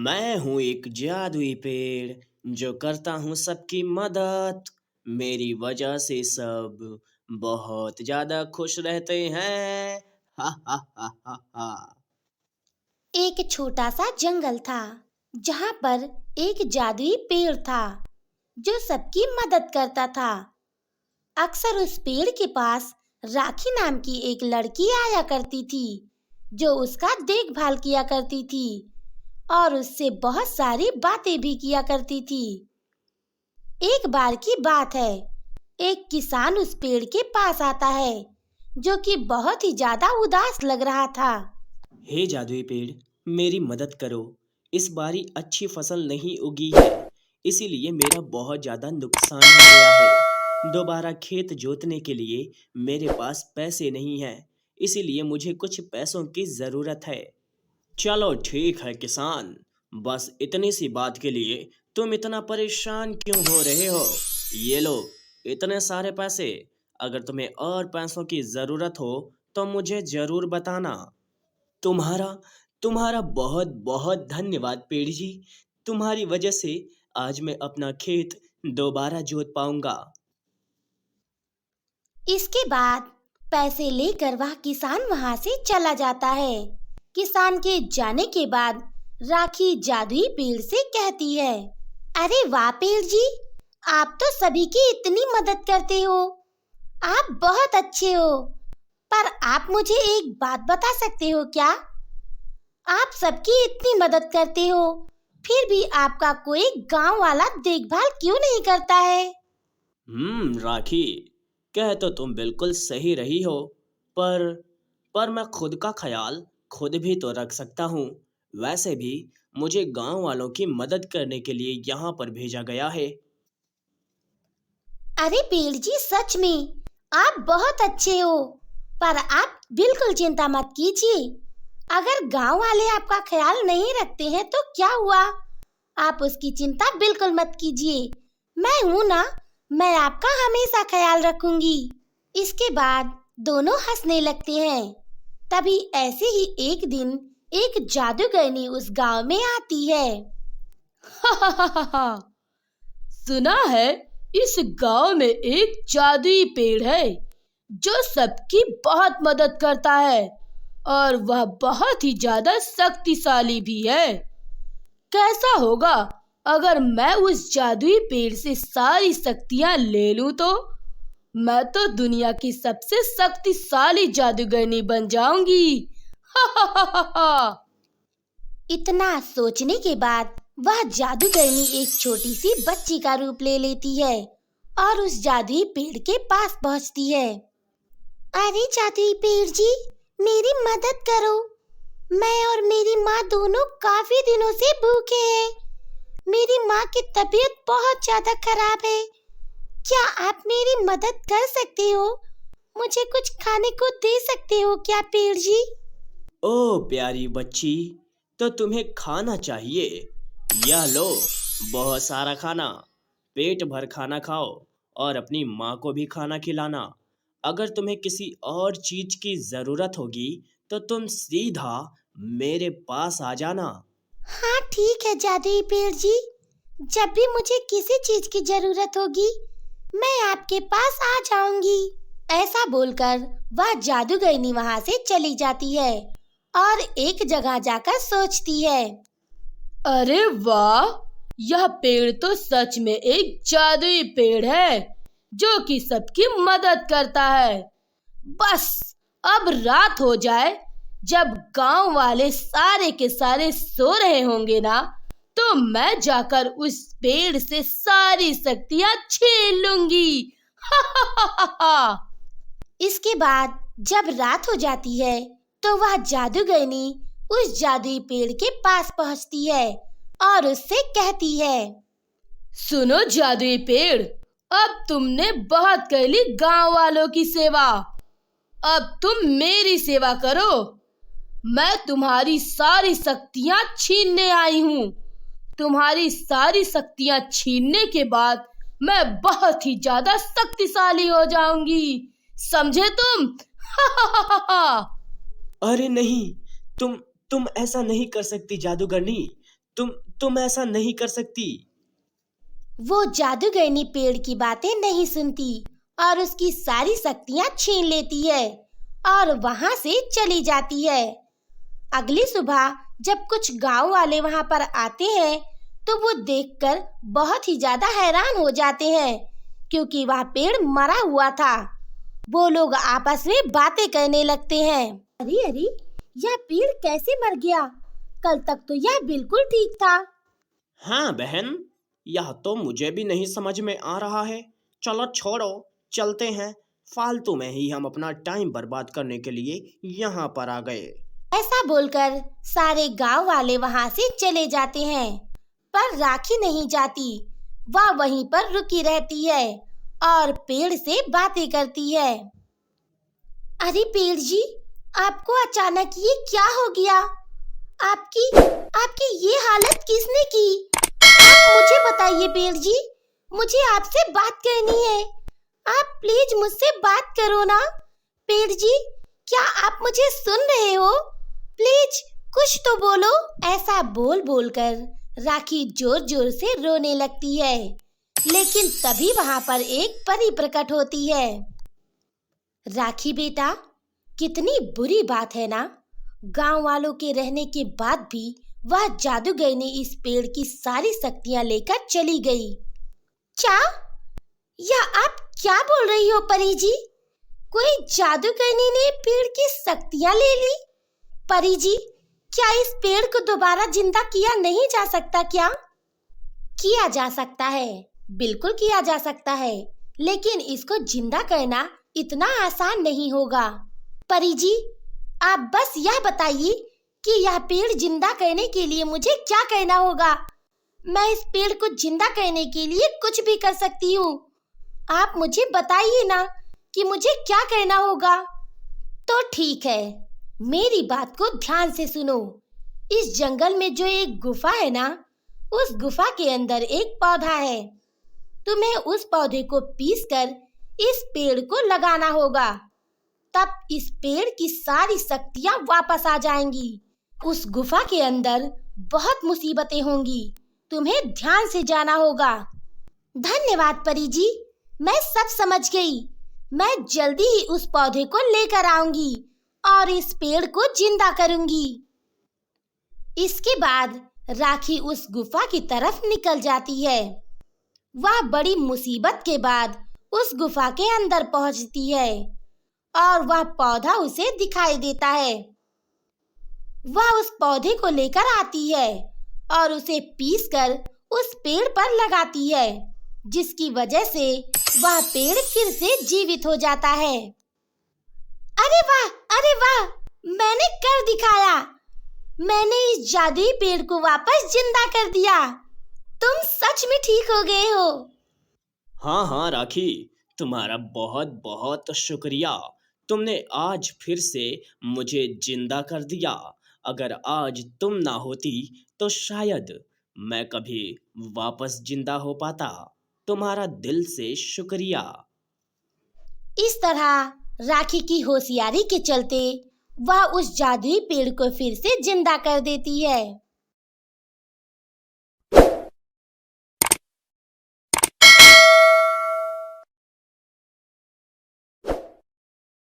मैं हूँ एक जादुई पेड़ जो करता हूँ सबकी मदद। मेरी वजह से सब बहुत ज्यादा खुश रहते हैं। हा हा हा हा हा। एक छोटा सा जंगल था जहाँ पर एक जादुई पेड़ था जो सबकी मदद करता था। अक्सर उस पेड़ के पास राखी नाम की एक लड़की आया करती थी जो उसका देखभाल किया करती थी और उससे बहुत सारी बातें भी किया करती थी। एक बार की बात है, एक किसान उस पेड़ के पास आता है जो कि बहुत ही ज्यादा उदास लग रहा था। हे जादुई पेड़, मेरी मदद करो। इस बारी अच्छी फसल नहीं उगी है, इसीलिए मेरा बहुत ज्यादा नुकसान हो गया है। दोबारा खेत जोतने के लिए मेरे पास पैसे नहीं हैं, इसीलिए मुझे कुछ पैसों की जरूरत है। चलो ठीक है किसान, बस इतनी सी बात के लिए तुम इतना परेशान क्यों हो रहे हो? ये लो, इतने सारे पैसे। अगर तुम्हें और पैसों की जरूरत हो तो मुझे जरूर बताना। तुम्हारा तुम्हारा बहुत बहुत धन्यवाद पेड़ जी। तुम्हारी वजह से आज मैं अपना खेत दोबारा जोत पाऊंगा। इसके बाद पैसे लेकर वह किसान वहां से चला जाता है। किसान के जाने के बाद राखी जादुई पेड़ से कहती है, अरे वाह पेड़ जी, आप तो सभी की इतनी मदद करते हो। आप बहुत अच्छे हो। पर आप मुझे एक बात बता सकते हो क्या? आप सबकी इतनी मदद करते हो, फिर भी आपका कोई गांव वाला देखभाल क्यों नहीं करता है? राखी, कह तो तुम बिल्कुल सही रही हो, पर मैं खुद का ख्याल खुद भी तो रख सकता हूँ। वैसे भी मुझे गांव वालों की मदद करने के लिए यहाँ पर भेजा गया है। अरे पेड़ जी, सच में आप बहुत अच्छे हो। पर आप बिल्कुल चिंता मत कीजिए। अगर गांव वाले आपका ख्याल नहीं रखते हैं तो क्या हुआ? आप उसकी चिंता बिल्कुल मत कीजिए। मैं हूं ना, मैं आपका हमेशा ख्याल रखूंगी। इसके बाद दोनों हंसने लगते हैं। तभी ऐसे ही एक दिन एक जादूगरनी उस गांव में आती है। सुना है इस गांव में एक जादुई पेड़ है जो सबकी बहुत मदद करता है और वह बहुत ही ज्यादा शक्तिशाली भी है। कैसा होगा अगर मैं उस जादुई पेड़ से सारी शक्तियां ले लूं तो? मैं तो दुनिया की सबसे शक्तिशाली जादूगरनी बन जाऊंगी। इतना सोचने के बाद वह जादूगरनी एक छोटी सी बच्ची का रूप ले लेती है और उस जादुई पेड़ के पास पहुंचती है। अरे जादुई पेड़ जी, मेरी मदद करो। मैं और मेरी माँ दोनों काफी दिनों से भूखे हैं। मेरी माँ की तबीयत बहुत ज्यादा खराब है। क्या आप मेरी मदद कर सकते हो? मुझे कुछ खाने को दे सकते हो क्या पेड़ जी? ओ प्यारी बच्ची, तो तुम्हें खाना चाहिए। यह लो, बहुत सारा खाना। पेट भर खाना खाओ और अपनी माँ को भी खाना खिलाना। अगर तुम्हें किसी और चीज की जरूरत होगी तो तुम सीधा मेरे पास आ जाना। हाँ ठीक है जादुई पेड़ जी, जब भी मुझे किसी चीज की जरूरत होगी मैं आपके पास आ जाऊंगी। ऐसा बोलकर वह जादूगरनी वहां से चली जाती है और एक जगह जाकर सोचती है। अरे वाह, यह पेड़ तो सच में एक जादुई पेड़ है जो कि सबकी मदद करता है। बस अब रात हो जाए, जब गांव वाले सारे के सारे सो रहे होंगे ना, तो मैं जाकर उस पेड़ से सारी शक्तियां छीन लूंगी। इसके बाद जब रात हो जाती है तो वह जादूगरनी उस जादुई पेड़ के पास पहुंचती है और उससे कहती है, सुनो जादुई पेड़, अब तुमने बहुत कर ली गांव वालों की सेवा। अब तुम मेरी सेवा करो। मैं तुम्हारी सारी शक्तियां छीनने आई हूँ। तुम्हारी सारी शक्तियां छीनने के बाद मैं बहुत ही ज्यादा शक्तिशाली हो जाऊंगी। समझे तुम? अरे नहीं, तुम ऐसा नहीं कर सकती जादूगरनी। तुम ऐसा नहीं कर सकती। वो जादूगरनी पेड़ की बातें नहीं सुनती और उसकी सारी शक्तियां छीन लेती है और वहां से चली जाती है। अगली सुबह जब कुछ गांव वाले वहां पर आते हैं तो वो देखकर बहुत ही ज्यादा हैरान हो जाते हैं क्योंकि वह पेड़ मरा हुआ था। वो लोग आपस में बातें करने लगते हैं। अरे अरे, यह पेड़ कैसे मर गया? कल तक तो यह बिल्कुल ठीक था। हाँ बहन, यह तो मुझे भी नहीं समझ में आ रहा है। चलो छोड़ो, चलते हैं। फालतू में ही हम अपना टाइम बर्बाद करने के लिए यहाँ पर आ गए। ऐसा बोलकर सारे गांव वाले वहां से चले जाते हैं, पर राखी नहीं जाती। वह वहीं पर रुकी रहती है और पेड़ से बातें करती है। अरे पेड़ जी, आपको अचानक ये क्या हो गया? आपकी आपकी ये हालत किसने की? आप मुझे बताइए पेड़ जी, मुझे आपसे बात करनी है। आप प्लीज मुझसे बात करो ना। पेड़ जी, क्या आप मुझे सुन रहे हो? प्लीज कुछ तो बोलो। ऐसा बोल बोलकर राखी जोर जोर से रोने लगती है, लेकिन तभी वहां पर एक परी प्रकट होती है। राखी बेटा, कितनी बुरी बात है ना, गांव वालों के रहने के बाद भी वह जादूगरनी इस पेड़ की सारी शक्तियां लेकर चली गई। क्या? यह आप क्या बोल रही हो परी जी? कोई जादूगरनी ने पेड़ की शक्तियां ले ली? परी जी, क्या इस पेड़ को दोबारा जिंदा किया नहीं जा सकता क्या? किया जा सकता है, बिल्कुल किया जा सकता है, लेकिन इसको जिंदा करना इतना आसान नहीं होगा। परी जी, आप बस यह बताइए कि यह पेड़ जिंदा करने के लिए मुझे क्या करना होगा? मैं इस पेड़ को जिंदा करने के लिए कुछ भी कर सकती हूँ। आप मुझे बताइए ना कि मुझे क्या करना होगा। तो ठीक है, मेरी बात को ध्यान से सुनो। इस जंगल में जो एक गुफा है ना, उस गुफा के अंदर एक पौधा है। तुम्हें उस पौधे को पीसकर इस पेड़ को लगाना होगा, तब इस पेड़ की सारी शक्तियां वापस आ जाएंगी। उस गुफा के अंदर बहुत मुसीबतें होंगी, तुम्हें ध्यान से जाना होगा। धन्यवाद परी जी, मैं सब समझ गई। मैं जल्दी ही उस पौधे को लेकर आऊंगी और इस पेड़ को जिंदा करूंगी। इसके बाद राखी उस गुफा की तरफ निकल जाती है। वह बड़ी मुसीबत के बाद उस गुफा के अंदर पहुंचती है और वह पौधा उसे दिखाई देता है। वह उस पौधे को लेकर आती है और उसे पीसकर उस पेड़ पर लगाती है, जिसकी वजह से वह पेड़ फिर से जीवित हो जाता है। अरे वाह, अरे वाह, मैंने कर दिखाया। मैंने इस जादुई पेड़ को वापस जिंदा कर दिया। तुम सच में ठीक हो गए हो। हाँ हाँ राखी, तुम्हारा बहुत बहुत शुक्रिया। तुमने आज फिर से मुझे जिंदा कर दिया। अगर आज तुम ना होती तो शायद मैं कभी वापस जिंदा हो पाता। तुम्हारा दिल से शुक्रिया। इस तरह राखी की होशियारी के चलते वह उस जादुई पेड़ को फिर से जिंदा कर देती है।